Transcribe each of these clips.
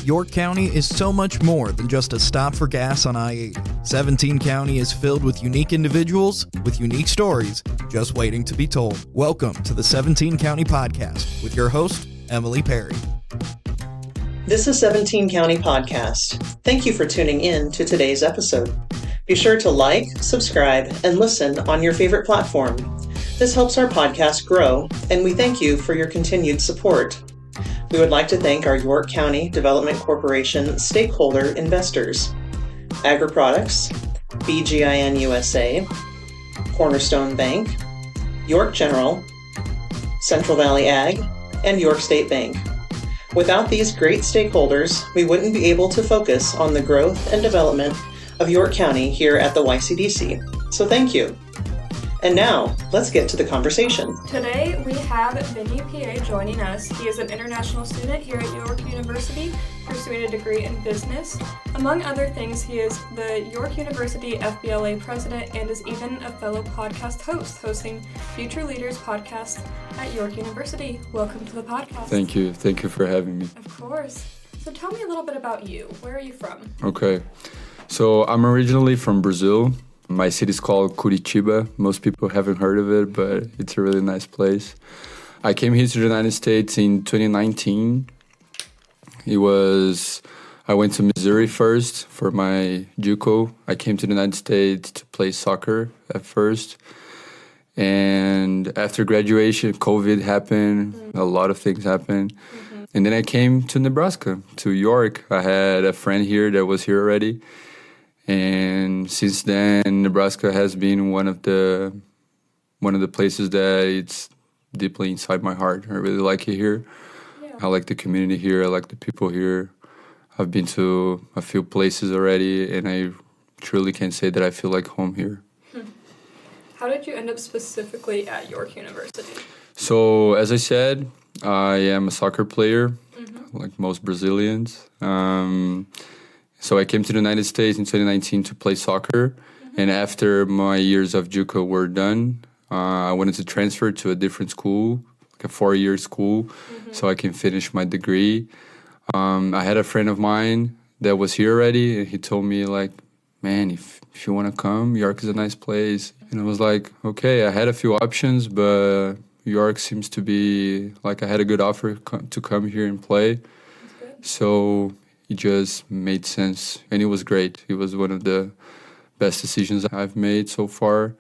York County is so much more than just a stop for gas on I-80. 17 County is filled with unique individuals with unique stories just waiting to be told. Welcome to the 17 County Podcast with your host, Emily Perry. This is 17 County Podcast. Thank you for tuning in to today's episode. Be sure to like, subscribe, and listen on your favorite platform. This helps our podcast grow, and we thank you for your continued support. We would like to thank our York County Development Corporation stakeholder investors, AgriProducts, BGIN USA, Cornerstone Bank, York General, Central Valley Ag, and York State Bank. Without these great stakeholders, we wouldn't be able to focus on the growth and development of York County here at the YCDC. So thank you. And now, let's get to the conversation. Today, we have Vini Pie joining us. He is an international student here at York University, pursuing a degree in business. Among other things, he is the York University FBLA President and is even a fellow podcast host, hosting Future Leaders podcast at York University. Welcome to the podcast. Thank you. Thank you for having me. Of course. So tell me a little bit about you. Where are you from? Okay. So I'm originally from Brazil. My city is called Curitiba. Most people haven't heard of it, but it's a really nice place. I came here to the United States in 2019. I went to Missouri first for my JUCO. I came to the United States to play soccer at first. And after graduation, COVID happened. A lot of things happened. And then I came to Nebraska, to York. I had a friend here that was here already. And since then, Nebraska has been one of the places that it's deeply inside my heart. I really like it here. Yeah. I like the community here. I like the people here. I've been to a few places already, and I truly can say that I feel like home here. How did you end up specifically at York University? So, as I said, I am a soccer player, like most Brazilians. So I came to the United States in 2019 to play soccer. And after my years of JUCO were done, I wanted to transfer to a different school, like a 4-year school, so I can finish my degree. I had a friend of mine that was here already, and he told me, like, man, if you want to come, York is a nice place. And I was like, okay, I had a few options, but York seems to be, like, I had a good offer to come here and play. So it just made sense, and it was great. It was one of the best decisions I've made so far.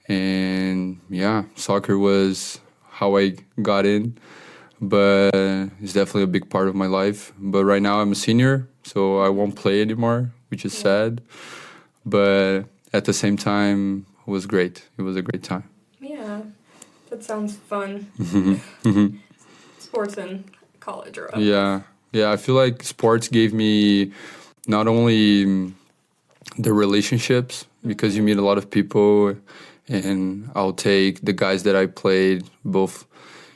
And yeah, soccer was how I got in, but it's definitely a big part of my life. But right now I'm a senior, so I won't play anymore, which is sad. But at the same time, it was great. It was a great time. Yeah, that sounds fun. Sports in college or otherwise. Yeah, I feel like sports gave me not only the relationships, because you meet a lot of people, and I'll take the guys that I played both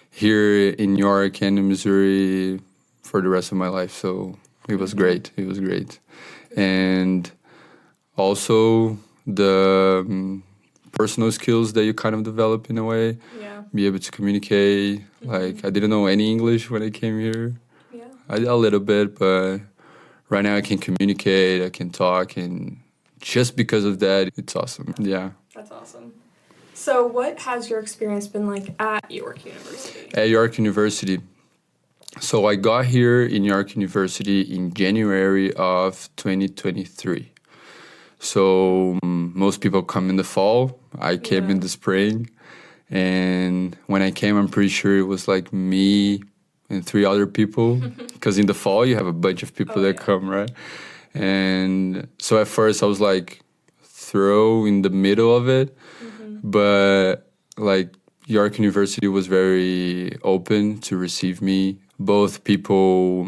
here in York and in Missouri for the rest of my life. So it was great. It was great. And also the personal skills that you kind of develop in a way. Yeah. Be able to communicate. Like, I didn't know any English when I came here. I did a little bit, but right now I can communicate, I can talk, and just because of that, it's awesome. Yeah. That's awesome. So what has your experience been like at York University? At York University. So I got here in York University in January of 2023. So most people come in the fall. I came in the spring. And when I came, I'm pretty sure it was like me and 3 other people, because in the fall you have a bunch of people that come, right? And so at first I was like throw in the middle of it, but like York University was very open to receive me, both people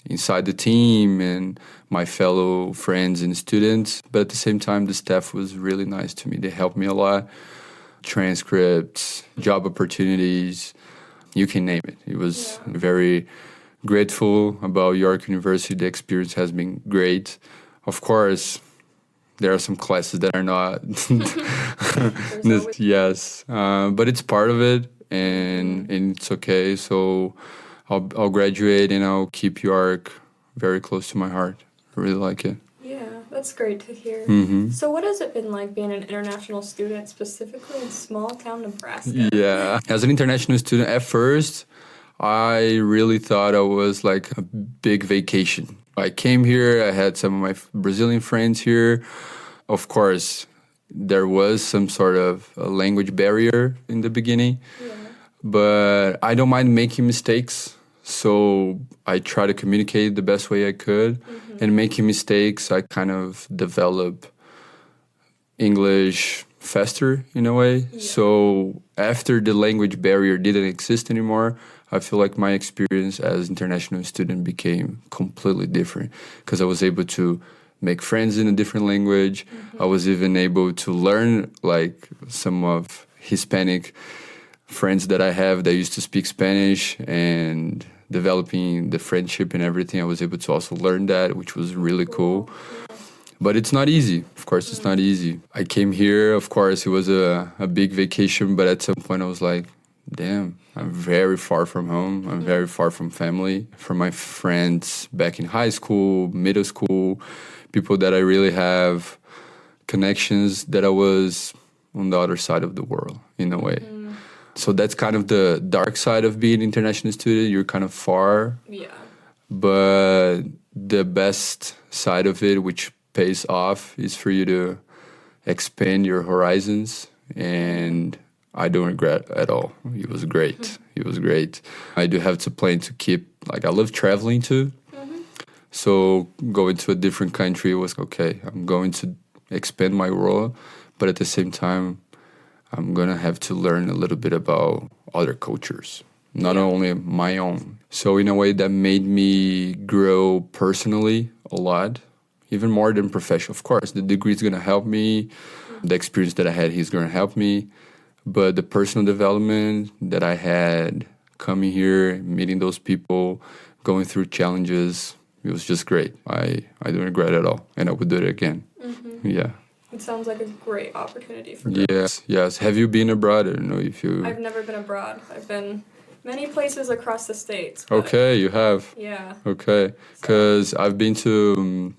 inside the team and my fellow friends and students, but at the same time the staff was really nice to me. They helped me a lot. Transcripts, job opportunities, you can name it. It was very grateful about York University. The experience has been great. Of course, there are some classes that are not. Yes, but it's part of it, and it's okay. So I'll graduate and I'll keep York very close to my heart. I really like it. Yeah, that's great to hear. Mm-hmm. So what has it been like being an international student, specifically in small town Nebraska? Yeah. As an international student, at first, I really thought I was like a big vacation. I came here, I had some of my Brazilian friends here. Of course, there was some sort of a language barrier in the beginning, but I don't mind making mistakes. So I try to communicate the best way I could. And making mistakes, I kind of develop English faster in a way. Yeah. So after the language barrier didn't exist anymore, I feel like my experience as international student became completely different because I was able to make friends in a different language. I was even able to learn like some of Hispanic friends that I have that used to speak Spanish, and developing the friendship and everything. I was able to also learn that, which was really cool. But it's not easy. Of course, it's not easy. I came here, of course, it was a big vacation, but at some point I was like, damn, I'm very far from home. I'm very far from family, from my friends back in high school, middle school, people that I really have connections that I was on the other side of the world, in a way. So that's kind of the dark side of being an international student. You're kind of far. Yeah. But the best side of it, which pays off, is for you to expand your horizons. And I don't regret at all. It was great. It was great. I do have to plan to keep, like, I love traveling too. So going to a different country was okay. I'm going to expand my world, but at the same time, I'm going to have to learn a little bit about other cultures, not only my own. So in a way that made me grow personally a lot, even more than professional. Of course, the degree is going to help me. The experience that I had here is going to help me. But the personal development that I had coming here, meeting those people, going through challenges, it was just great. I don't regret it at all. And I would do it again. Yeah. It sounds like a great opportunity for growth. Yes. Have you been abroad? I don't know if you... I've never been abroad. I've been many places across the states. Okay, you have. Yeah. Okay, because I've been to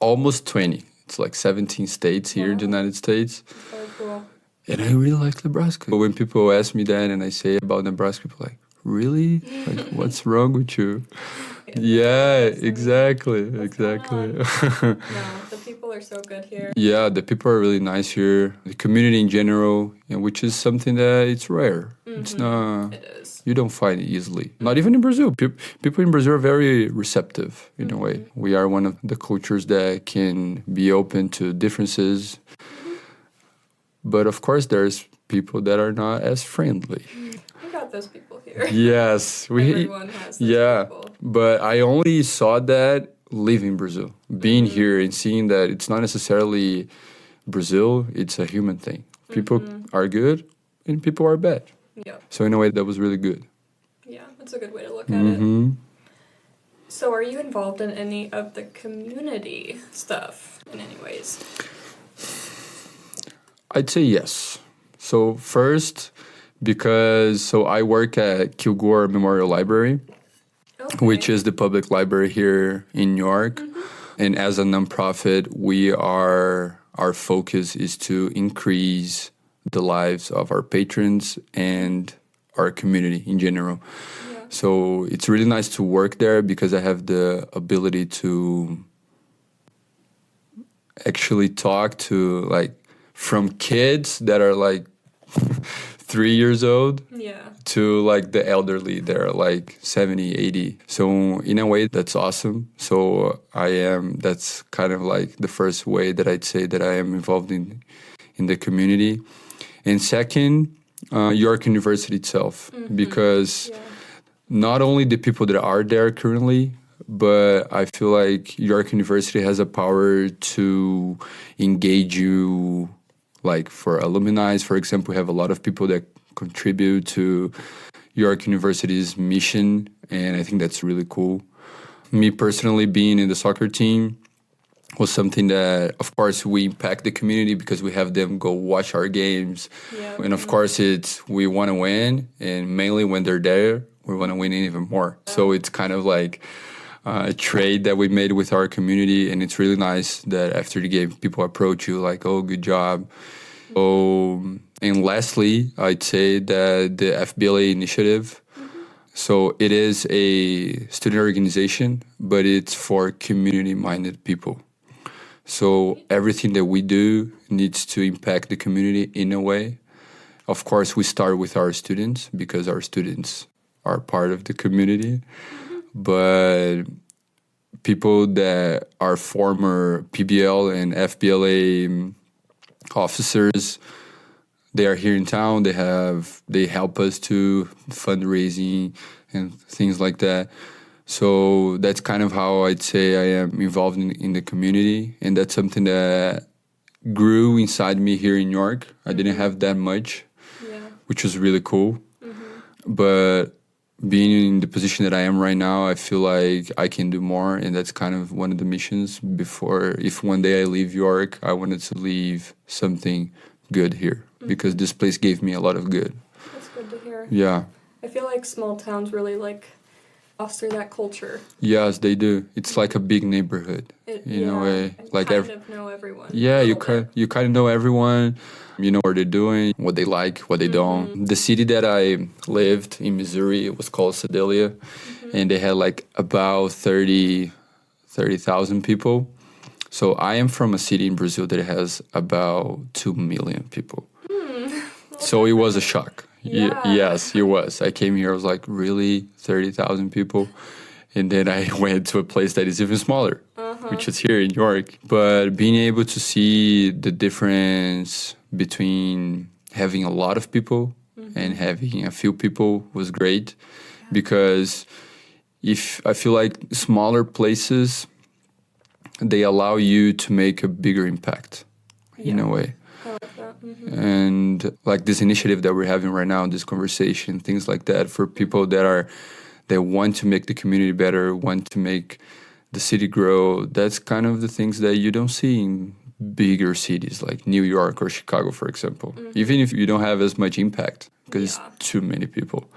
almost 20. It's like 17 states here in the United States. Very cool. And I really like Nebraska. But when people ask me that and I say about Nebraska, people are like, really? Like, what's wrong with you? Yeah, exactly. No, the people are so good here. Yeah, the people are really nice here. The community in general, which is something that it's rare. It's not. It is. You don't find it easily. Not even in Brazil. People in Brazil are very receptive in a way. We are one of the cultures that can be open to differences. But of course, there's people that are not as friendly. We got those people here. Yes, everyone has those people. But I only saw that leaving Brazil, being here and seeing that it's not necessarily Brazil, it's a human thing. People are good and people are bad. Yeah. So in a way, that was really good. Yeah, that's a good way to look at it. So are you involved in any of the community stuff in any ways? I'd say yes. So first, because I work at KOOL Memorial Library, which is the public library here in New York. And as a nonprofit, our focus is to increase the lives of our patrons and our community in general. Yeah. So it's really nice to work there because I have the ability to actually talk to, like, from kids that are like 3 years old to like the elderly, they're like 70, 80. So in a way, that's awesome. So that's kind of like the first way that I'd say that I am involved in the community. And second, York University itself, because not only the people that are there currently, but I feel like York University has a power to engage you. Like for alumni, for example, we have a lot of people that contribute to York University's mission, and I think that's really cool. Me personally, being in the soccer team was something that, of course, we impact the community because we have them go watch our games. Yeah, and of course, we want to win, and mainly when they're there, we want to win even more. So it's kind of like trade that we made with our community, and it's really nice that after the game, people approach you like, "Oh, good job." Oh, and lastly, I'd say that the FBLA initiative. So it is a student organization, but it's for community-minded people. So everything that we do needs to impact the community in a way. Of course, we start with our students because our students are part of the community. But people that are former PBL and FBLA officers, they are here in town. They help us to fundraising and things like that. So that's kind of how I'd say I am involved in the community, and that's something that grew inside me here in New York. I didn't have that much, which was really cool. But being in the position that I am right now, I feel like I can do more, and that's kind of one of the missions. If one day I leave York, I wanted to leave something good here, because this place gave me a lot of good. That's good to hear. Yeah. I feel like small towns really foster that culture. Yes, they do. It's like a big neighborhood in a way. Like kind of know everyone. Yeah, you kind of know everyone. You know what they're doing, what they like, what they don't. The city that I lived in Missouri, it was called Sedalia, and they had about 30,000 people. So I am from a city in Brazil that has about 2 million people. So it was a shock. Yeah. Yes, it was. I came here, I was like, really? 30,000 people? And then I went to a place that is even smaller, which is here in York. But being able to see the difference between having a lot of people and having a few people was great. Because I feel like smaller places, they allow you to make a bigger impact in a way. I like that. And like this initiative that we're having right now, this conversation, things like that, for people that want to make the community better, want to make the city grow. That's kind of the things that you don't see in bigger cities like New York or Chicago, for example. Even if you don't have as much impact, because it's too many people.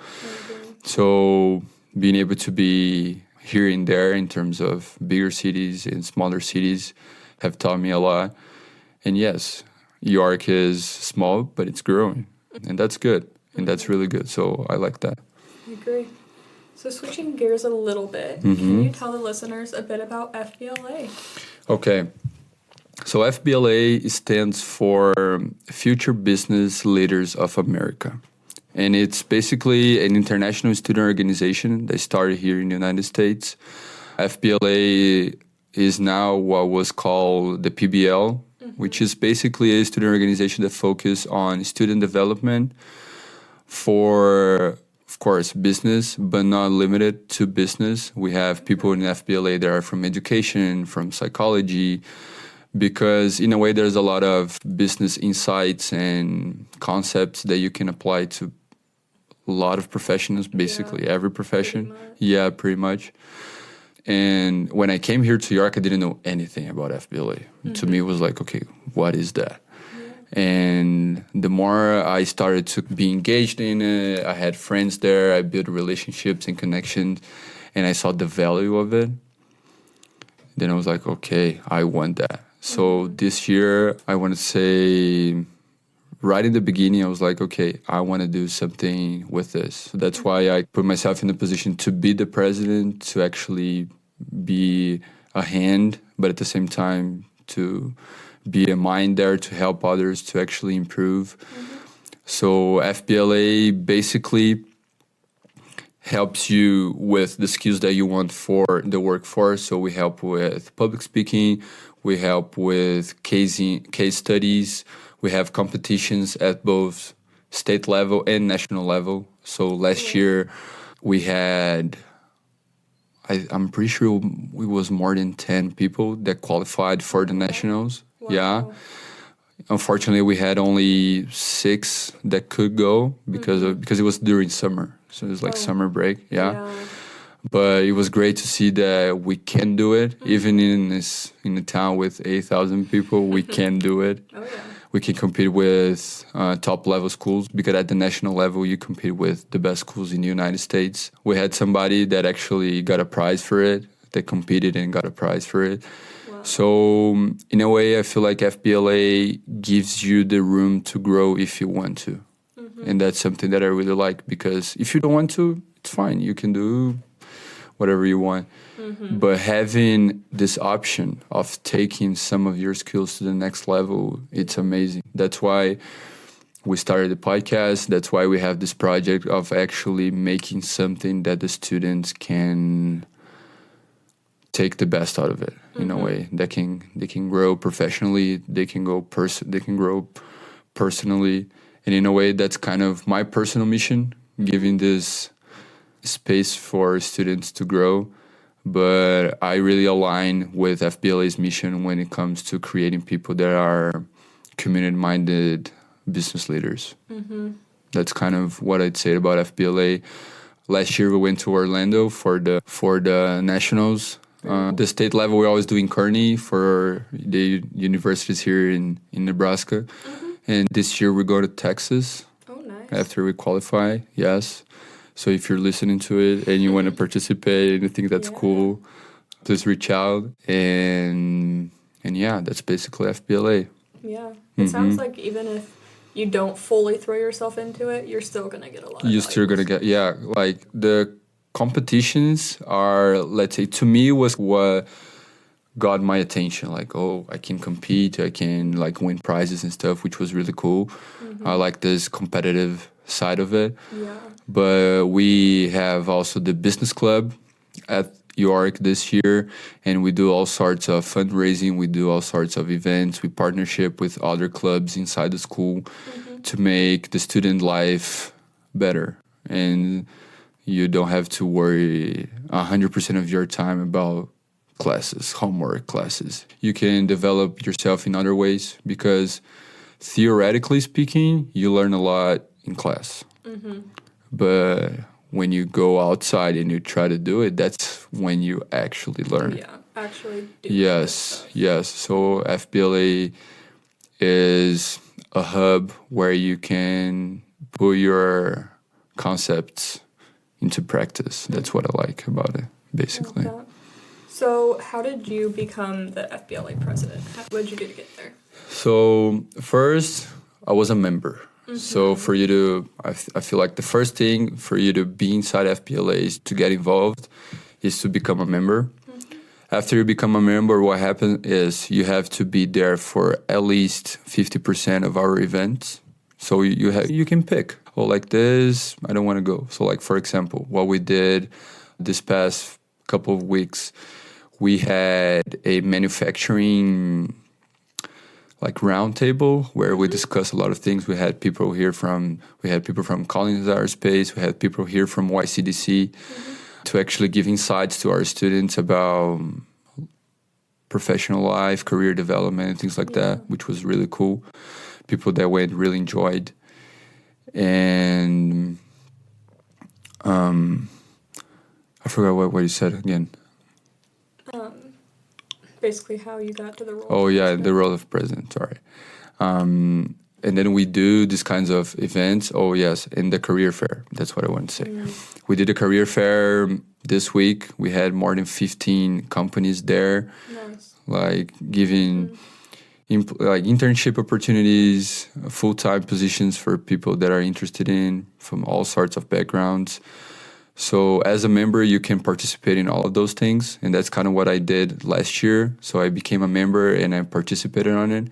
So being able to be here and there in terms of bigger cities and smaller cities have taught me a lot. And yes, York is small, but it's growing. And that's good. And that's really good. So I like that. I agree. So switching gears a little bit, can you tell the listeners a bit about FBLA? Okay. So FBLA stands for Future Business Leaders of America. And it's basically an international student organization that started here in the United States. FBLA is now what was called the PBL, which is basically a student organization that focuses on student development for, of course, business, but not limited to business. We have people in FBLA that are from education, from psychology, because in a way there's a lot of business insights and concepts that you can apply to a lot of professions, basically every profession. Pretty much. And when I came here to York, I didn't know anything about FBLA. To me, it was like, okay, what is that? And the more I started to be engaged in it, I had friends there, I built relationships and connections, and I saw the value of it. Then I was like, okay, I want that. So this year, I want to say, right in the beginning, I was like, okay, I want to do something with this. So that's why I put myself in a position to be the president, to actually be a hand, but at the same time to be a mind there to help others to actually improve. So FBLA basically helps you with the skills that you want for the workforce. So we help with public speaking, we help with case studies, we have competitions at both state level and national level. So last year we had, I'm pretty sure it was more than 10 people that qualified for the nationals. Wow. Yeah. Unfortunately, we had only 6 that could go because it was during summer. So it was like summer break. Yeah. But it was great to see that we can do it. Even in a town with 8,000 people, we can do it. We can compete with top level schools, because at the national level, you compete with the best schools in the United States. We had somebody that actually got a prize for it that competed and got a prize for it. Wow. So in a way, I feel like FBLA gives you the room to grow if you want to. And that's something that I really like, because if you don't want to, it's fine. You can do whatever you want. But having this option of taking some of your skills to the next level, it's amazing. That's why we started the podcast. That's why we have this project of actually making something that the students can take the best out of it in a way. They can grow professionally. They can grow personally. And in a way, that's kind of my personal mission, giving this space for students to grow. But I really align with FBLA's mission when it comes to creating people that are community-minded business leaders. That's kind of what I'd say about FBLA. Last year, we went to Orlando for the nationals. The state level, we're always doing Kearney for the universities here in Nebraska. And this year we go to Texas. Oh, nice. After we qualify, yes. So if you're listening to it and you want to participate and you think that's cool, please reach out. And yeah, that's basically FBLA. Yeah. It sounds like even if you don't fully throw yourself into it, you're still going to get a lot of You're still going to get, like the competitions are, let's say, to me was what got my attention. Like, oh, I can compete, I can like win prizes and stuff, which was really cool. I like this competitive side of it. Yeah. But we have also the business club at York this year, and we do all sorts of fundraising, we do all sorts of events, we partnership with other clubs inside the school to make the student life better. And you don't have to worry 100% of your time about classes, homework classes. You can develop yourself in other ways, because theoretically speaking, you learn a lot in class. But when you go outside and you try to do it, that's when you actually learn. Yeah, actually do. Yes. So FBLA is a hub where you can put your concepts into practice. That's what I like about it, basically. I love that. So how did you become the FBLA president? What did you do to get there? So first, I was a member. So for you to, I feel like the first thing for you to be inside FBLA is to get involved, is to become a member. After you become a member, what happens is you have to be there for at least 50% of our events. So you can pick, oh, like this, I don't want to go. So like, for example, what we did this past couple of weeks, we had a manufacturing like roundtable where we discussed a lot of things. We had people from Collins Aerospace, we had people here from YCDC to actually give insights to our students about professional life, career development, and things like that, which was really cool. People that went really enjoyed. And I forgot what you said again. Basically how you got to the role. Oh, yeah, the role of president, sorry. And then we do these kinds of events. Oh, yes, in the career fair. That's what I want to say. We did a career fair this week. We had more than 15 companies there. Nice. Like giving like internship opportunities, full-time positions for people that are interested in from all sorts of backgrounds. So as a member, you can participate in all of those things. And that's kind of what I did last year. So I became a member and I participated on it.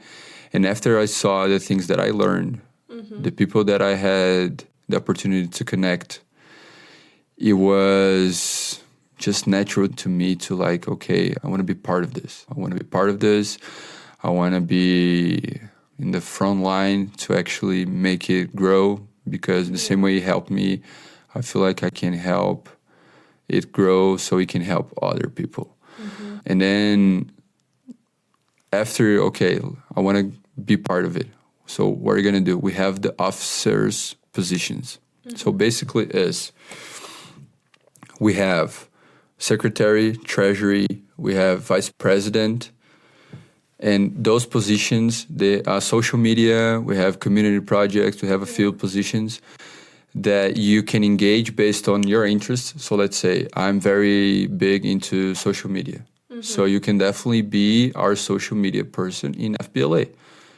And after I saw the things that I learned, the people that I had the opportunity to connect, it was just natural to me to like, okay, I want to be part of this. I want to be in the front line to actually make it grow, because the same way it helped me, I feel like I can help it grow so it can help other people. And then after, okay, I want to be part of it. So what are you going to do? We have the officers' positions. So basically we have secretary, treasury, we have vice president, and those positions, they are social media, we have community projects, we have a field positions. that you can engage based on your interests. So let's say I'm very big into social media. So you can definitely be our social media person in FBLA.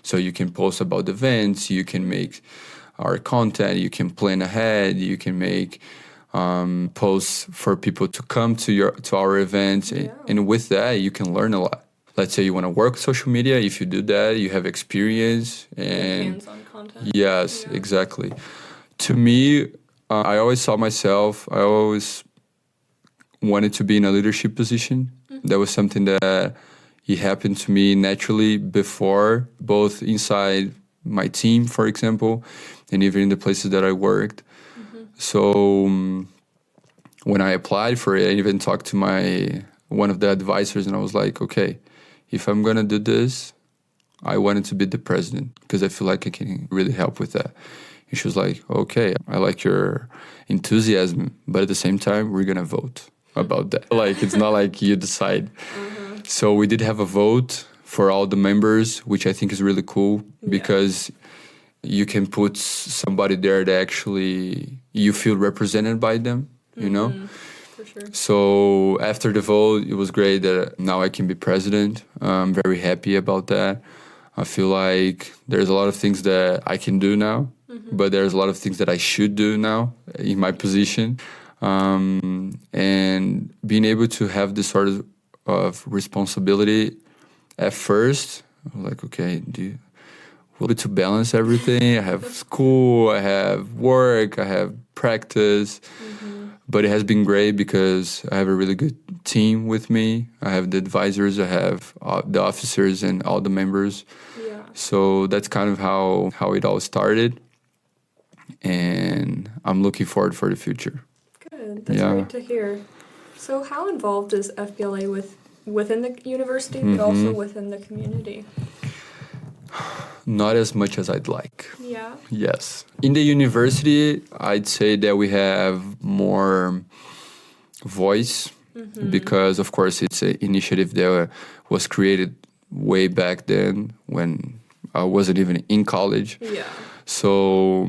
So you can post about events, you can make our content, you can plan ahead, you can make posts for people to come to our events. Yeah. And with that, you can learn a lot. Let's say you want to work with social media. If you do that, you have experience and hands-on content. Yes, yeah. Exactly. To me, I always saw myself, I always wanted to be in a leadership position. That was something that it happened to me naturally before, both inside my team, for example, and even in the places that I worked. So when I applied for it, I even talked to one of the advisors, and I was like, okay, if I'm going to do this, I wanted to be the president because I feel like I can really help with that. And she was like, okay, I like your enthusiasm, but at the same time, we're going to vote about that. Like, it's not like you decide. So we did have a vote for all the members, which I think is really cool because you can put somebody there that actually you feel represented by them, you know? For sure. So after the vote, it was great that now I can be president. I'm very happy about that. I feel like there's a lot of things that I can do now, but there's a lot of things that I should do now in my position. And being able to have this sort of responsibility at first, I'm like, okay, will be to balance everything. I have school, I have work, I have practice. But it has been great because I have a really good team with me. I have the advisors, I have the officers and all the members. Yeah. So that's kind of how it all started. And I'm looking forward for the future. Good. That's great to hear. So how involved is FBLA within the university, but also within the community? Not as much as I'd like. Yeah? Yes. In the university, I'd say that we have more voice because, of course, it's an initiative that was created way back then when I wasn't even in college. Yeah. So,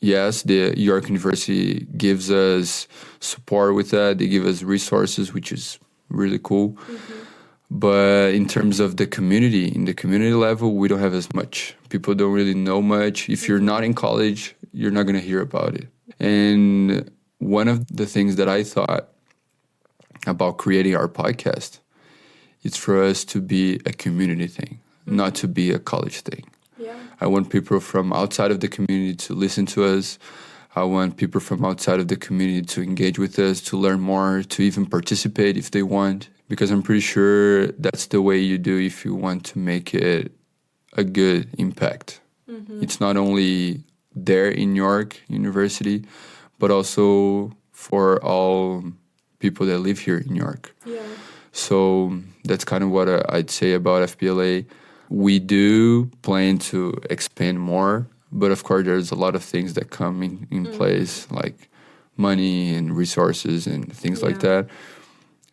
yes, the York University gives us support with that. They give us resources, which is really cool. But in terms of the community, in the community level, we don't have as much. People don't really know much. If you're not in college, you're not going to hear about it. And one of the things that I thought about creating our podcast is for us to be a community thing, not to be a college thing. Yeah. I want people from outside of the community to listen to us. I want people from outside of the community to engage with us, to learn more, to even participate if they want. Because I'm pretty sure that's the way you do if you want to make it a good impact. It's not only there in York University, but also for all people that live here in York. Yeah. So that's kind of what I'd say about FBLA. We do plan to expand more, but of course there's a lot of things that come in place, like money and resources and things like that.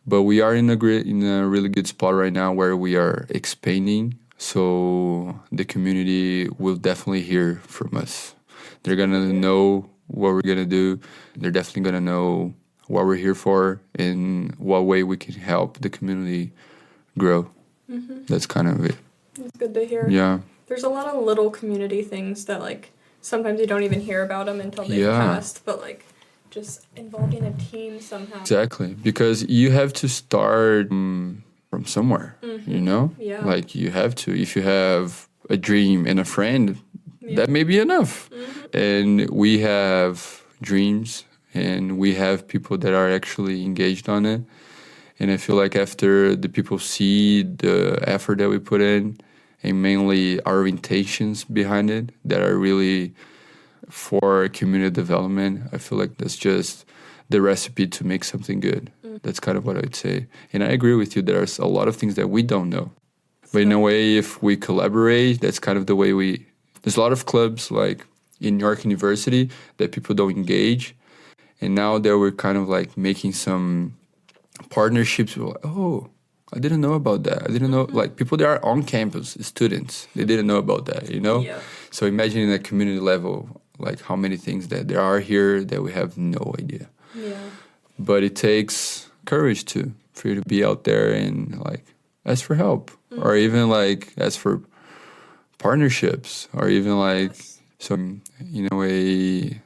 But we are in a really good spot right now where we are expanding. So the community will definitely hear from us. They're going to know what we're going to do. They're definitely going to know what we're here for and what way we can help the community grow. That's kind of it. That's good to hear. Yeah. There's a lot of little community things that, like, sometimes you don't even hear about them until they've passed. But, like, just involving a team somehow. Exactly, because you have to start from somewhere, you know? Yeah. Like, you have to. If you have a dream and a friend, that may be enough. And we have dreams, and we have people that are actually engaged on it. And I feel like after the people see the effort that we put in, and mainly our intentions behind it that are really for community development, I feel like that's just the recipe to make something good. That's kind of what I would say. And I agree with you, there's a lot of things that we don't know. But in a way, if we collaborate, that's kind of the way there's a lot of clubs like in York University that people don't engage. And now that we're kind of like making some partnerships, we're like, oh, I didn't know about that. I didn't know, like people that are on campus, students, they didn't know about that, you know? Yeah. So imagine in a community level, like how many things that there are here that we have no idea. Yeah. But it takes courage for you to be out there and like ask for help, or even like ask for partnerships, or even like so. In a way,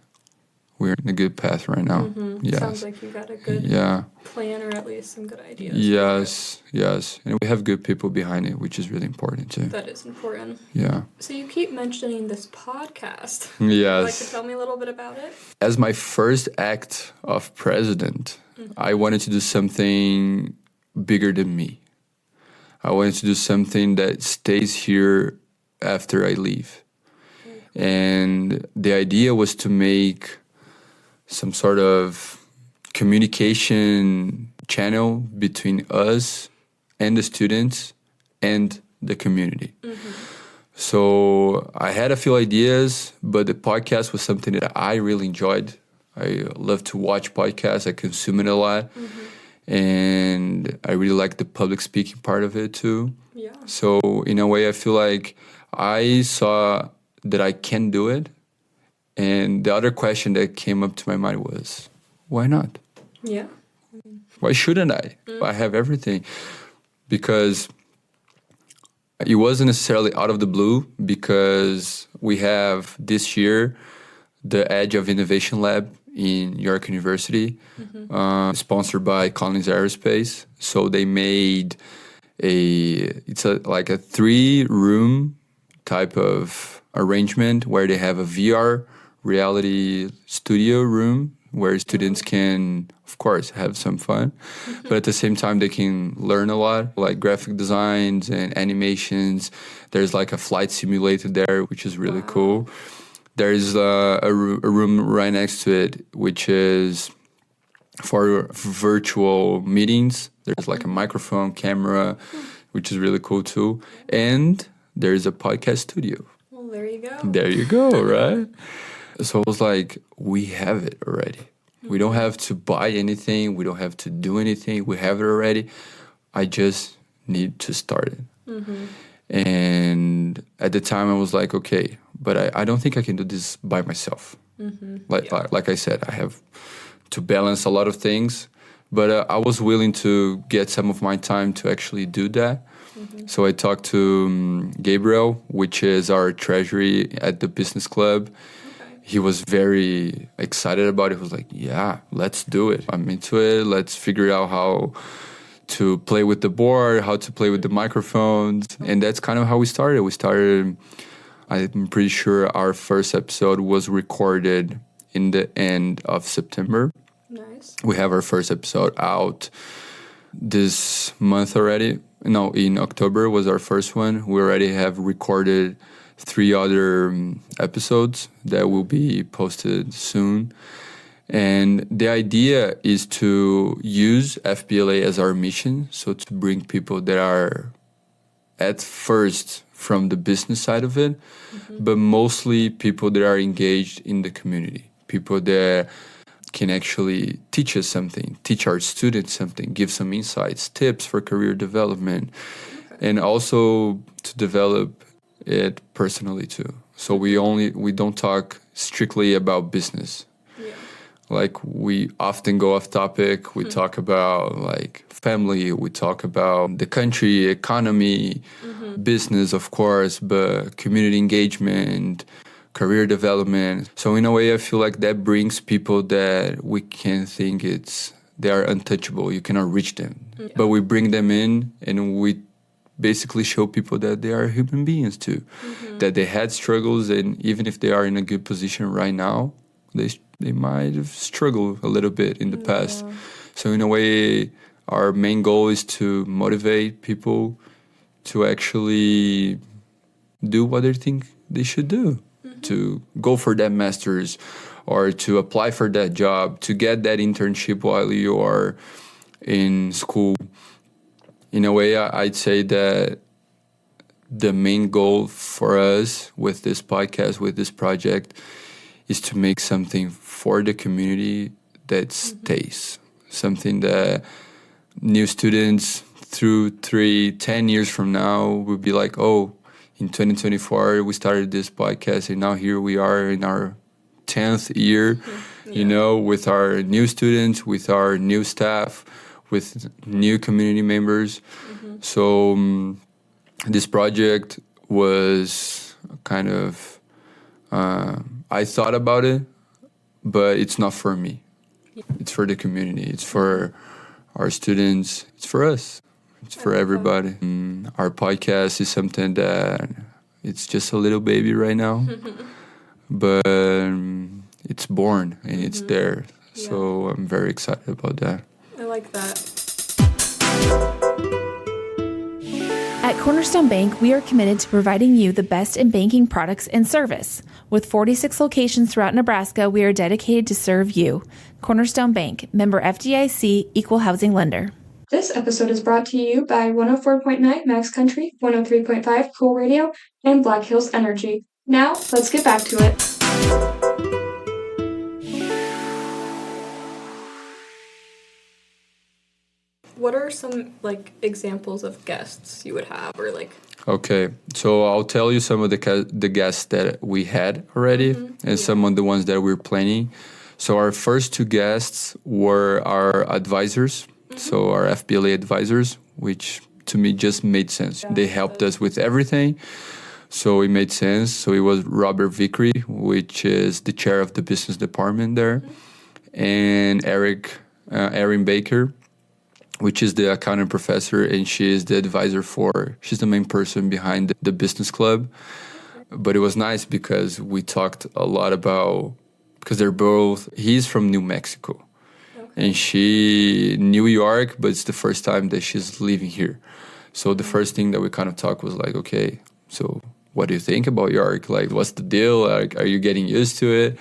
we're in a good path right now. Yes. Sounds like you got a good plan, or at least some good ideas. Yes, and we have good people behind it, which is really important too. That is important. Yeah. So you keep mentioning this podcast. Yes. Would you like to tell me a little bit about it? As my first act of president, I wanted to do something bigger than me. I wanted to do something that stays here after I leave. And the idea was to make some sort of communication channel between us and the students and the community. So I had a few ideas, but the podcast was something that I really enjoyed. I love to watch podcasts. I consume it a lot. And I really like the public speaking part of it too. Yeah. So in a way, I feel like I saw that I can do it. And the other question that came up to my mind was, why not? Yeah. Why shouldn't I? I have everything. Because it wasn't necessarily out of the blue, because we have this year the Edge of Innovation Lab in York University, sponsored by Collins Aerospace. So they made like a 3-room type of arrangement where they have a VR reality studio room where students can, of course, have some fun, but at the same time they can learn a lot, like graphic designs and animations. There's like a flight simulator there, which is really cool. There's a room right next to it, which is for virtual meetings. There's like a microphone, camera, which is really cool too. And there's a podcast studio. Well, there you go. There you go, right? So it was like, we have it already. We don't have to buy anything. We don't have to do anything. We have it already. I just need to start it. And at the time I was like, okay, but I don't think I can do this by myself. Like I said, I have to balance a lot of things, but I was willing to get some of my time to actually do that. So I talked to Gabriel, which is our treasury at the business club. He was very excited about it. He was like, yeah, let's do it. I'm into it. Let's figure out how to play with the board, how to play with the microphones. And that's kind of how we started. I'm pretty sure our first episode was recorded in the end of September. Nice. We have our first episode out this month already. No, in October was our first one. We already have recorded 3 other episodes that will be posted soon. And the idea is to use FBLA as our mission, so to bring people that are at first from the business side of it, but mostly people that are engaged in the community, people that can actually teach us something, teach our students something, give some insights, tips for career development, and also to develop it personally too. So we don't talk strictly about business. Like, we often go off topic. We talk about like family. We talk about the country, economy, business, of course, but community engagement, career development. So in a way, I feel like that brings people that we can think they are untouchable. You cannot reach them. But we bring them in, and we basically show people that they are human beings too, that they had struggles, and even if they are in a good position right now, they might have struggled a little bit in the past. So in a way, our main goal is to motivate people to actually do what they think they should do, to go for that master's, or to apply for that job, to get that internship while you are in school. In a way, I'd say that the main goal for us with this podcast, with this project, is to make something for the community that stays. Something that new students through 10 years from now will be like, oh, in 2024, we started this podcast, and now here we are in our 10th year, with our new students, with our new staff, with new community members. So this project was kind of, I thought about it, but it's not for me. It's for the community. It's for our students. It's for us. It's for everybody. Our podcast is something that it's just a little baby right now, but it's born and it's there. Yeah. So I'm very excited about that. I like that. At Cornerstone Bank, we are committed to providing you the best in banking products and service. With 46 locations throughout Nebraska, we are dedicated to serve you. Cornerstone Bank, member FDIC, equal housing lender. This episode is brought to you by 104.9 Max Country, 103.5 KOOL Radio, and Black Hills Energy. Now, let's get back to it. What are some examples of guests you would have, or Okay, so I'll tell you some of the guests that we had already, and some of the ones that we're planning. So our first two guests were our advisors, so our FBLA advisors, which to me just made sense. Yeah, they helped us with everything, so it made sense. So it was Robert Vickery, which is the chair of the business department there, and Erin Baker, which is the accounting professor, and she is the advisor she's the main person behind the business club. But it was nice because we talked a lot about, because he's from New Mexico, and she, New York, but it's the first time that she's living here. So the first thing that we kind of talked was okay, so what do you think about York? What's the deal? Are you getting used to it?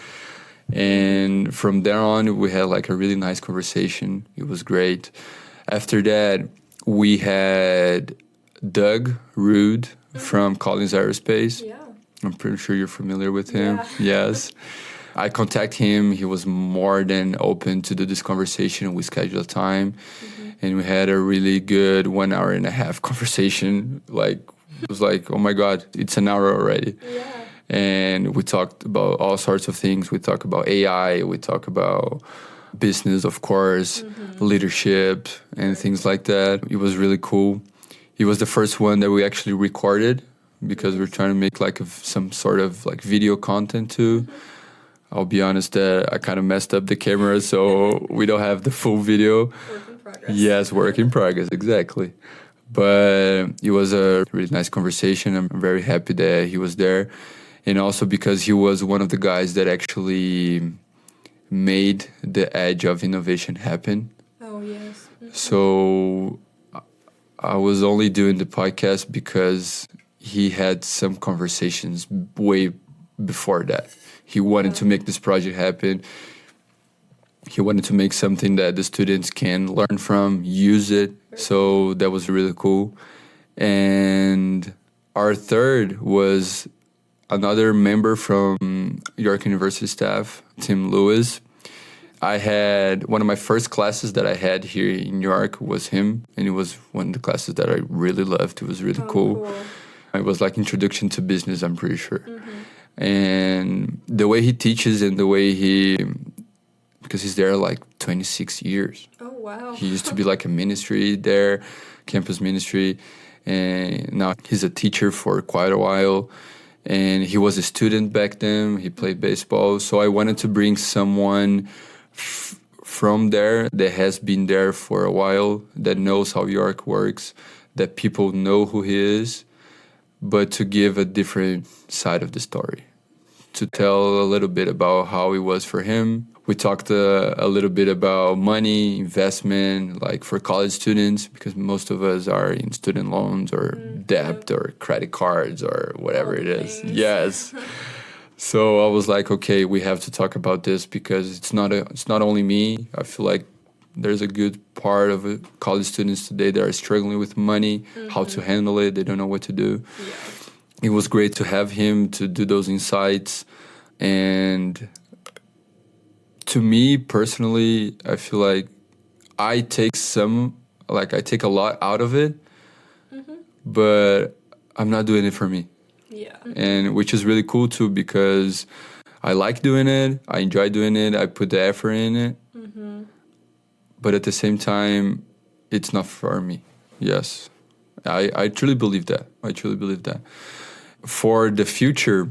And from there on, we had a really nice conversation. It was great. After that, we had Doug Rude from Collins Aerospace. Yeah. I'm pretty sure you're familiar with him. Yeah. Yes. I contacted him. He was more than open to do this conversation. We scheduled time, and we had a really good 1 hour and a half conversation. It was oh my God, it's an hour already. Yeah. And we talked about all sorts of things. We talked about AI. We talked about business, of course, leadership, and things like that. It was really cool. It was the first one that we actually recorded because we're trying to make some sort of video content too. I'll be honest that I kind of messed up the camera, so we don't have the full video. Work in progress. Yes, work in progress, exactly. But it was a really nice conversation. I'm very happy that he was there. And also because he was one of the guys that actually made the edge of innovation happen. Oh, yes. So I was only doing the podcast because he had some conversations way before that. He wanted to make this project happen. He wanted to make something that the students can learn from, use it. So that was really cool. And our third was another member from York University staff, Tim Lewis. I had one of my first classes that I had here in New York was him, and it was one of the classes that I really loved. It was really cool. It was introduction to business, I'm pretty sure. And the way he teaches and the way because he's there 26 years. Oh, wow. He used to be a ministry there, campus ministry, and now he's a teacher for quite a while. And he was a student back then. He played baseball. So I wanted to bring someone from there that has been there for a while, that knows how York works, that people know who he is, but to give a different side of the story, to tell a little bit about how it was for him. We talked a little bit about money, investment, for college students, because most of us are in student loans or debt or credit cards or whatever it is. Yes. So I was okay, we have to talk about this because it's not only me. I feel there's a good part of college students today that are struggling with money, how to handle it. They don't know what to do. Yeah. It was great to have him to do those insights. And to me personally, I feel I take a lot out of it, but I'm not doing it for me. Yeah. And which is really cool too, because I like doing it. I enjoy doing it. I put the effort in it. But at the same time, it's not for me. Yes. I truly believe that. For the future,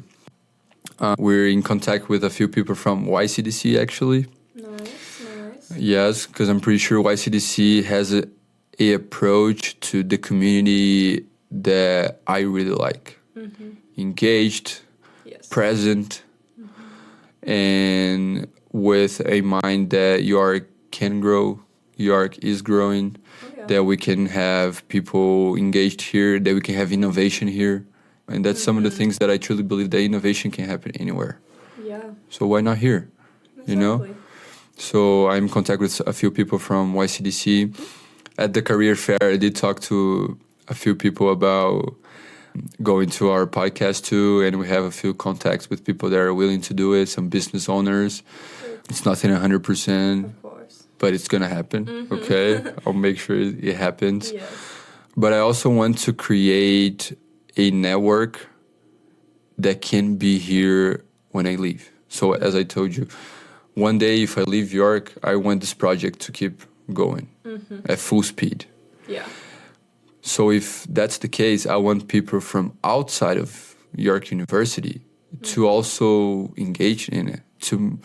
we're in contact with a few people from YCDC, actually. Nice. Yes, because I'm pretty sure YCDC has a approach to the community that I really like. Engaged, Yes. present, and with a mind that York can grow, York is growing, that we can have people engaged here, that we can have innovation here. And that's some of the things that I truly believe that innovation can happen anywhere. Yeah. So why not here? Exactly. You know? So I'm in contact with a few people from YCDC. At the career fair, I did talk to a few people about going to our podcast too, and we have a few contacts with people that are willing to do it, some business owners. It's nothing 100%. Of course. But it's gonna happen, okay? I'll make sure it happens. Yes. But I also want to create a network that can be here when I leave. So as I told you, one day if I leave York, I want this project to keep going at full speed. Yeah. So if that's the case, I want people from outside of York University to also engage in it, to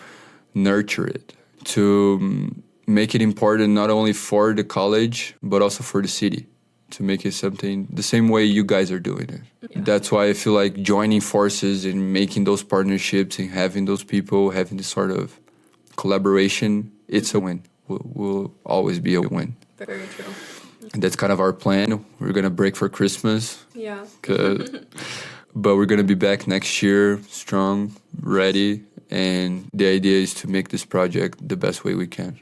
nurture it, to make it important not only for the college, but also for the city, to make it something the same way you guys are doing it. Yeah. That's why I feel like joining forces and making those partnerships and having those people, having this sort of collaboration, it's a win. Will always be a win. Very true. And that's kind of our plan. We're going to break for Christmas. Yeah. But we're going to be back next year, strong, ready. And the idea is to make this project the best way we can.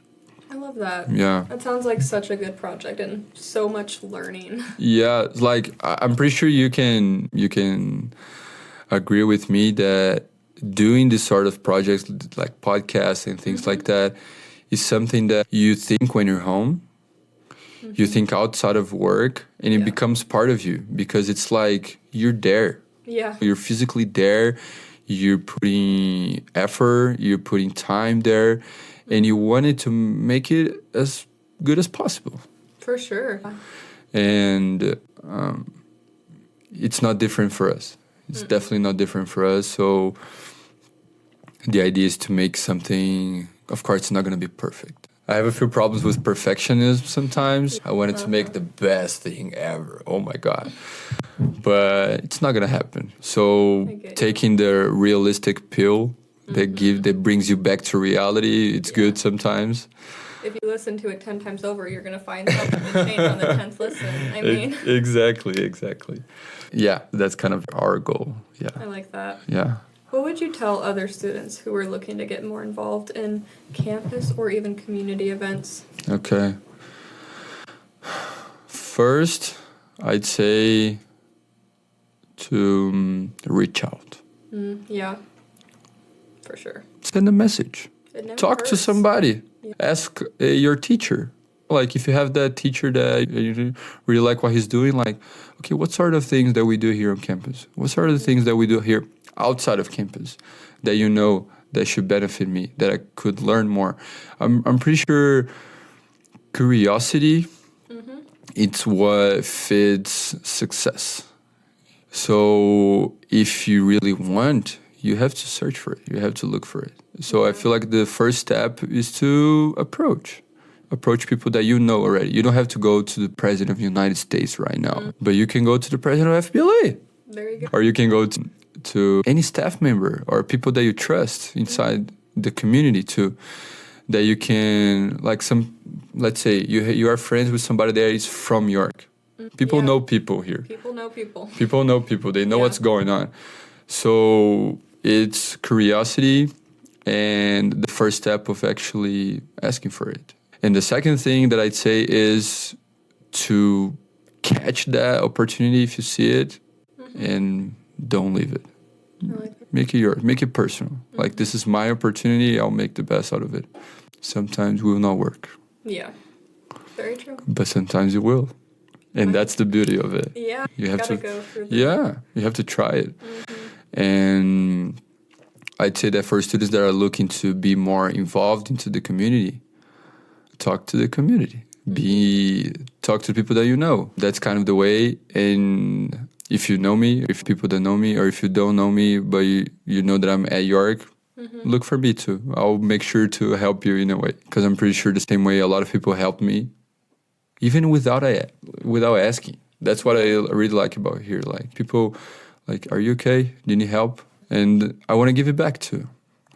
I love that. Yeah. That sounds like such a good project and so much learning. Yeah, like I'm pretty sure you can agree with me that doing this sort of projects like podcasts and things like that is something that you think when you're home. You think outside of work, and it becomes part of you because it's like you're there. Yeah. You're physically there. You're putting effort. You're putting time there, and you wanted to make it as good as possible. For sure. And it's not different for us. It's definitely not different for us. So the idea is to make something. Of course, it's not going to be perfect. I have a few problems with perfectionism sometimes. I wanted to make the best thing ever. Oh my God. But it's not gonna happen. So taking the realistic pill that brings you back to reality, it's good sometimes. If you listen to it 10 times over, you're gonna find something to change on the 10th listen. I mean. Exactly. Yeah, that's kind of our goal. Yeah. I like that. Yeah. What would you tell other students who are looking to get more involved in campus or even community events? Okay. First, I'd say to reach out. Yeah, for sure. Send a message. Talk to somebody. Yeah. Ask your teacher. Like if you have that teacher that you really like what he's doing, like, okay, what sort of things that we do here on campus? What sort of things that we do here outside of campus that you know that should benefit me, that I could learn more? I'm pretty sure curiosity, it's what feeds success. So if you really want, you have to search for it. You have to look for it. So I feel like the first step is to approach people that you know already. You don't have to go to the President of the United States right now, but you can go to the President of FBLA. There you go. Or you can go to any staff member or people that you trust inside the community too, that you can, like let's say you are friends with somebody that is from York. People know people here. People know people. People know people. They know what's going on. So it's curiosity and the first step of actually asking for it. And the second thing that I'd say is to catch that opportunity if you see it and don't leave it. Make it yours. Make it personal. Like, this is my opportunity. I'll make the best out of it. Sometimes it will not work. Yeah. Very true. But sometimes it will. And that's the beauty of it. Yeah. You have to go through you have to try it. And I'd say that for students that are looking to be more involved into the community, talk to the community. Talk to the people that you know. That's kind of the way. And if you know me, if people don't know me, or if you don't know me, but you know that I'm at York, look for me too. I'll make sure to help you in a way. Because I'm pretty sure the same way a lot of people helped me, even without asking. That's what I really like about here. Like, people, like, are you okay? Do you need help? And I want to give it back too.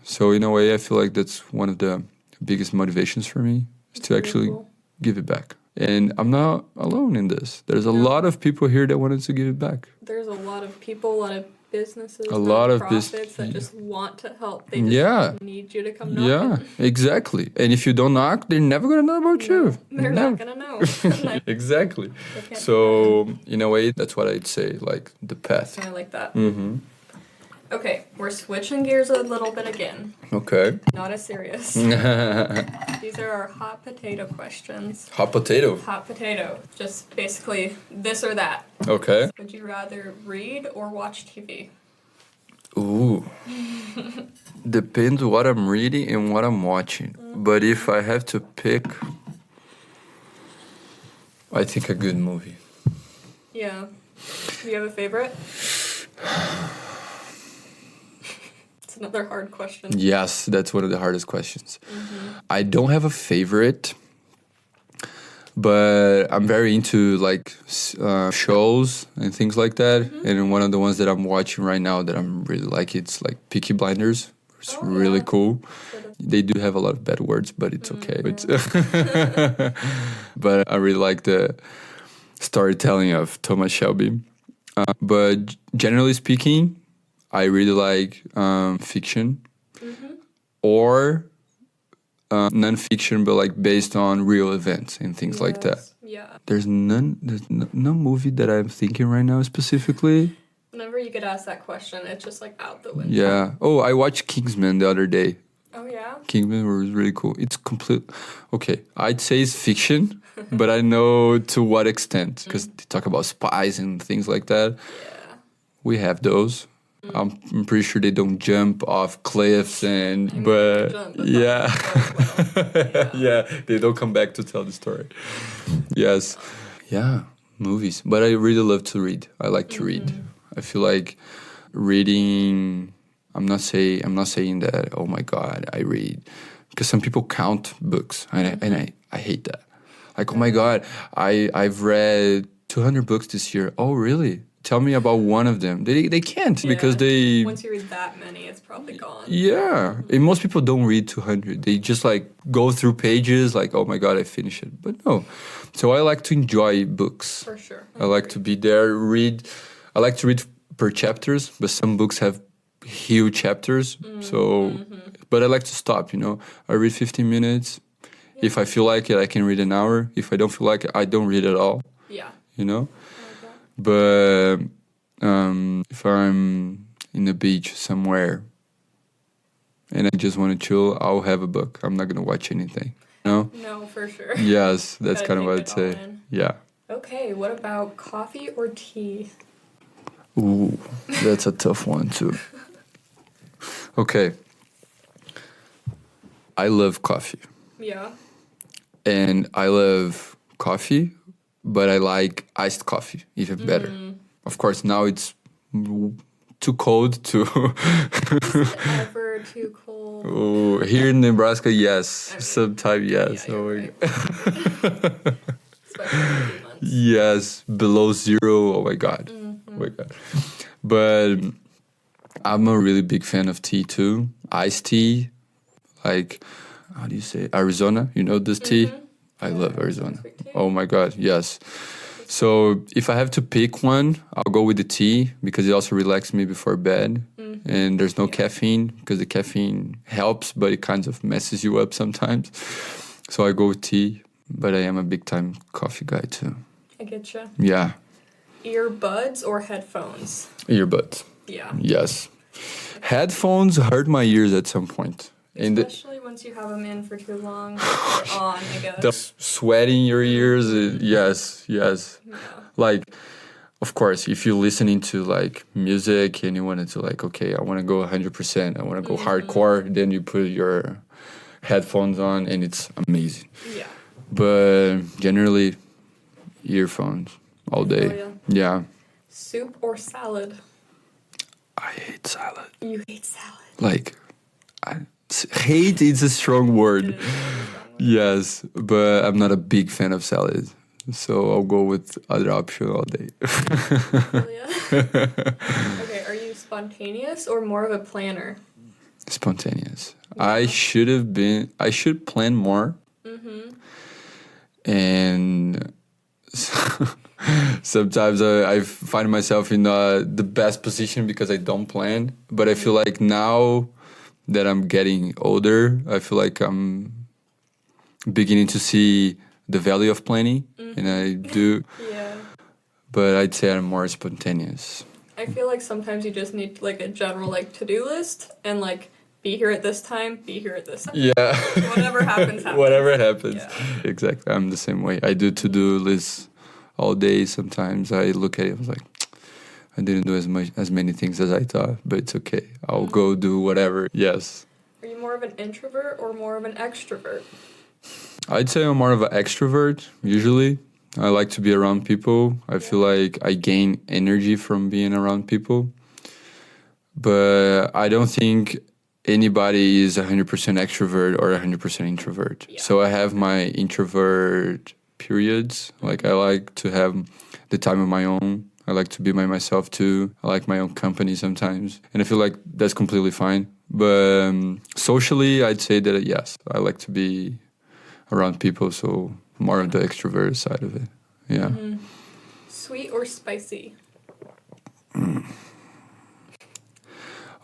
So in a way, I feel like that's one of the biggest motivations for me, is to actually give it back. And I'm not alone in this. There's a lot of people here that wanted to give it back. There's a lot of people, a lot of businesses, a lot of profits that just want to help. They just need you to come knock. Yeah, exactly. And if you don't knock, they're never going to know about you. They're not going to know. Exactly. So, in a way, that's what I'd say, like, the path. I like that. Okay, we're switching gears a little bit again. Okay. Not as serious. These are our hot potato questions. Hot potato? Hot potato. Just basically this or that. Okay. Would you rather read or watch TV? Ooh. Depends what I'm reading and what I'm watching. But if I have to pick, I think a good movie. Yeah. Do you have a favorite? It's another hard question. Yes, that's one of the hardest questions. I don't have a favorite, but I'm very into like shows and things like that. And one of the ones that I'm watching right now that I'm really like, it's like Peaky Blinders. It's really cool. They do have a lot of bad words, but it's okay. But I really like the storytelling of Thomas Shelby. But generally speaking, I really like fiction or non-fiction, but like based on real events and things like that. Yeah. There's no movie that I'm thinking right now specifically. Whenever you get asked that question, it's just like out the window. Yeah. Oh, I watched Kingsman the other day. Oh, yeah? Kingsman was really cool. It's complete. Okay, I'd say it's fiction, but I know to what extent, because they talk about spies and things like that. Yeah. We have those. I'm pretty sure they don't jump off cliffs but yeah. Yeah, they don't come back to tell the story. Yes. Yeah, movies. But I really love to read. I like to read. I feel like reading, I'm not saying that, oh my God, I read. Because some people count books and I hate that. Like, oh my God, I've read 200 books this year. Oh, really? Tell me about one of them. They can't because they... Once you read that many, it's probably gone. Yeah. And most people don't read 200. They just like go through pages like, oh my God, I finished it. But no. So I like to enjoy books. For sure. I like to be there, read. I like to read per chapters, but some books have huge chapters. But I like to stop, I read 15 minutes. Yeah. If I feel like it, I can read an hour. If I don't feel like it, I don't read at all. Yeah. But if I'm in the beach somewhere and I just want to chill, I'll have a book. I'm not going to watch anything. No, for sure. Yes, that's kind of what I'd say. Yeah. Okay, what about coffee or tea? Ooh, that's a tough one too. Okay. I love coffee. Yeah. And I love coffee, but I like iced coffee even better. Of course, now it's too cold to... Ever too cold? Oh, here in Nebraska, yes. Sometimes, yes. Yeah, right. Yes, below zero. Oh my God. Oh my God. But I'm a really big fan of tea too. Iced tea, like, how do you say it? Arizona, this tea? I love Arizona. Oh my God, yes. So if I have to pick one, I'll go with the tea because it also relaxes me before bed. And there's no caffeine because the caffeine helps, but it kind of messes you up sometimes. So I go with tea, but I am a big time coffee guy too. I get you. Yeah. Earbuds or headphones? Earbuds. Yeah. Yes. Headphones hurt my ears at some point. Especially once you have them in for too long, they're on, I guess. The sweating your ears, yes. Yeah. Like, of course, if you're listening to like music and you wanted to like, okay, I want to go 100%, I want to go hardcore, then you put your headphones on and it's amazing. Yeah. But generally, earphones all day. Oh, yeah. Yeah. Soup or salad? I hate salad. You hate salad. Like, hate is a strong word. Yes, but I'm not a big fan of salad. So I'll go with other option all day. Okay, are you spontaneous or more of a planner? Spontaneous. Yeah. I should plan more. Mm-hmm. And sometimes I find myself in the best position because I don't plan. But I feel like now that I'm getting older, I feel like I'm beginning to see the value of planning, and I do. Yeah. But I'd say I'm more spontaneous. I feel like sometimes you just need like a general like to-do list and like be here at this time, be here at this time. Yeah. Whatever happens, happens. Whatever happens. Yeah. Exactly. I'm the same way. I do to-do lists all day. Sometimes I look at it, I was like, I didn't do as many things as I thought, but it's okay. I'll go do whatever. Yes. Are you more of an introvert or more of an extrovert? I'd say I'm more of an extrovert, usually. I like to be around people. I feel like I gain energy from being around people. But I don't think anybody is 100% extrovert or 100% introvert. Yeah. So I have my introvert periods. Like, I like to have the time of my own. I like to be by myself too. I like my own company sometimes. And I feel like that's completely fine. But socially, I'd say that, yes, I like to be around people, so more of the extrovert side of it. Yeah. Mm-hmm. Sweet or spicy?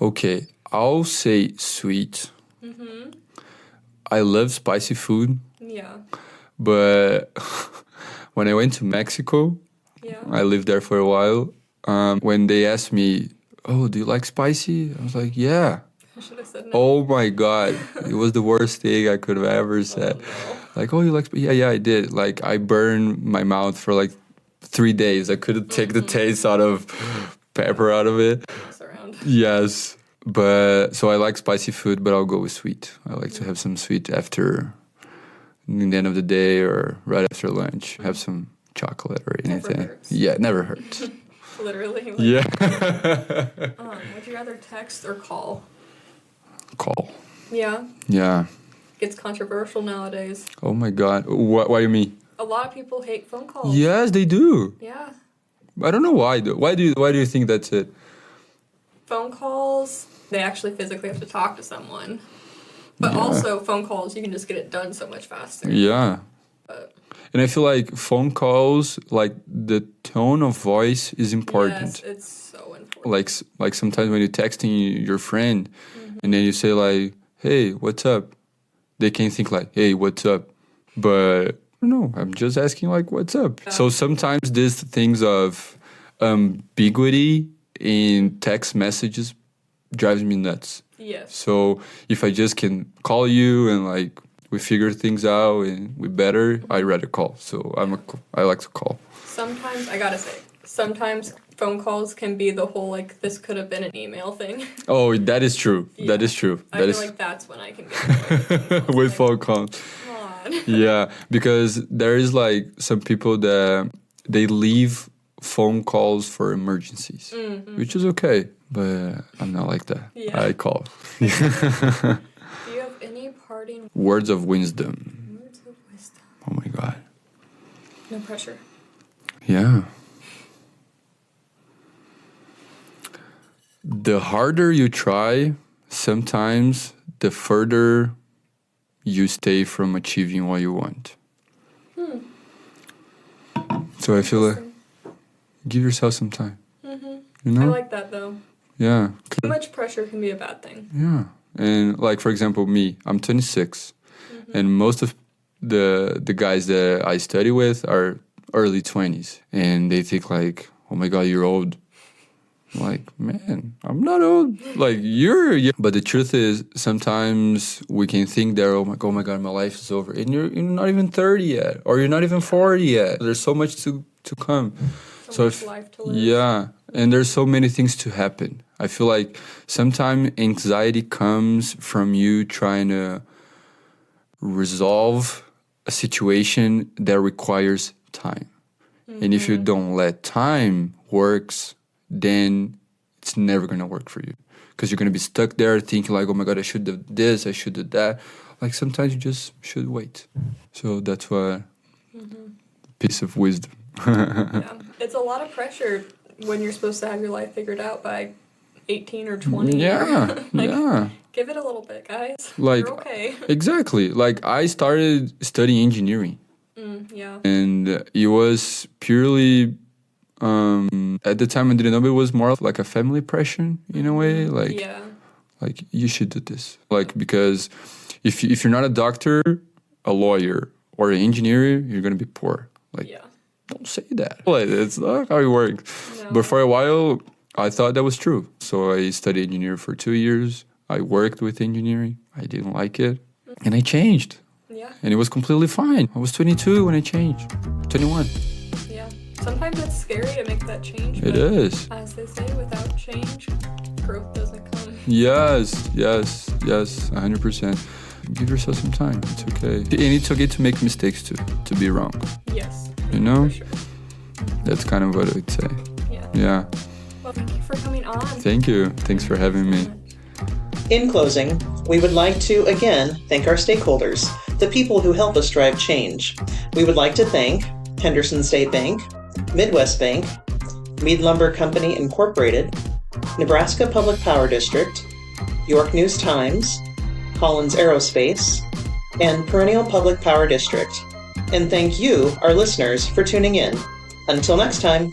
Okay, I'll say sweet. Mm-hmm. I love spicy food. Yeah. But when I went to Mexico, I lived there for a while. When they asked me, "Oh, do you like spicy?" I was like, "Yeah." I should have said no. Oh my God, it was the worst thing I could have ever said. Oh, no. Like, "Oh, you like spicy?" Yeah, I did. Like, I burned my mouth for like 3 days. I couldn't take the taste out of pepper out of it. Yes, but so I like spicy food, but I'll go with sweet. I like to have some sweet after in the end of the day or right after lunch. Have some chocolate or anything. Never hurts. Yeah, it never hurts. Literally. Like, yeah. Would you rather text or call? Call. Yeah. Yeah. It's controversial nowadays. Oh my God. What do you mean? A lot of people hate phone calls. Yes, they do. Yeah. I don't know why though. Why do you think that's it? Phone calls, they actually physically have to talk to someone. But also phone calls, you can just get it done so much faster. Yeah. But and I feel like phone calls, like the tone of voice is important. Yes, it's so important. Like sometimes when you're texting your friend and then you say like, "Hey, what's up?" They can think like, "Hey, what's up?" But no, I'm just asking like, "What's up?" Yeah. So sometimes these things of ambiguity in text messages drives me nuts. Yes. So if I just can call you and like we figure things out and we better, I'd rather call. So I like to call. Sometimes, I gotta say, sometimes phone calls can be the whole like this could have been an email thing. Oh, that is true. Yeah. That is true. I feel like that's when I can get with phone calls. Come on. Yeah, because there is like some people that they leave phone calls for emergencies, which is okay, but I'm not like that. Yeah. I call. Do you have any parting words of wisdom? Words of wisdom. Oh my God. No pressure. Yeah. The harder you try, sometimes the further you stay from achieving what you want. So I feel like give yourself some time. You know? I like that though. Yeah. Too much pressure can be a bad thing. Yeah. And like, for example, me, I'm 26. And most of the guys that I study with are early 20s. And they think like, "Oh my God, you're old." I'm like, man, I'm not old. Like, you're... But the truth is, sometimes we can think that, oh my God, my life is over. And you're not even 30 yet. Or you're not even 40 yet. There's so much to come. So much life to live. Yeah, and there's so many things to happen. I feel like sometimes anxiety comes from you trying to resolve a situation that requires time. And if you don't let time works, then it's never going to work for you. Because you're going to be stuck there thinking like, oh my God, I should do this, I should do that. Like sometimes you just should wait. So that's why piece of wisdom. Yeah. It's a lot of pressure when you're supposed to have your life figured out by 18 or 20. Yeah, yeah. Give it a little bit, guys. Like, you're okay. Exactly. Like I started studying engineering. Yeah. And it was purely, at the time I didn't know, but it was more of like a family pressure in a way. Like, like you should do this. Like, because if you're not a doctor, a lawyer, or an engineer, you're going to be poor. Like, don't say that. Like, it's not how it works. No. But for a while, I thought that was true. So I studied engineering for 2 years. I worked with engineering. I didn't like it. And I changed. Yeah. And it was completely fine. I was 22 when I changed. 21. Yeah. Sometimes it's scary to make that change. It is. As they say, without change, growth doesn't come. Yes, 100%. Give yourself some time. It's okay. And it's okay to make mistakes too, to be wrong. Yes. You know? For sure. That's kind of what I would say. Yeah. Well, thank you for coming on. Thank you. Thanks for having me. In closing, we would like to again thank our stakeholders, the people who help us drive change. We would like to thank Henderson State Bank, Midwest Bank, Mead Lumber Company Incorporated, Nebraska Public Power District, York News Times, Collins Aerospace, and Perennial Public Power District. And thank you, our listeners, for tuning in. Until next time.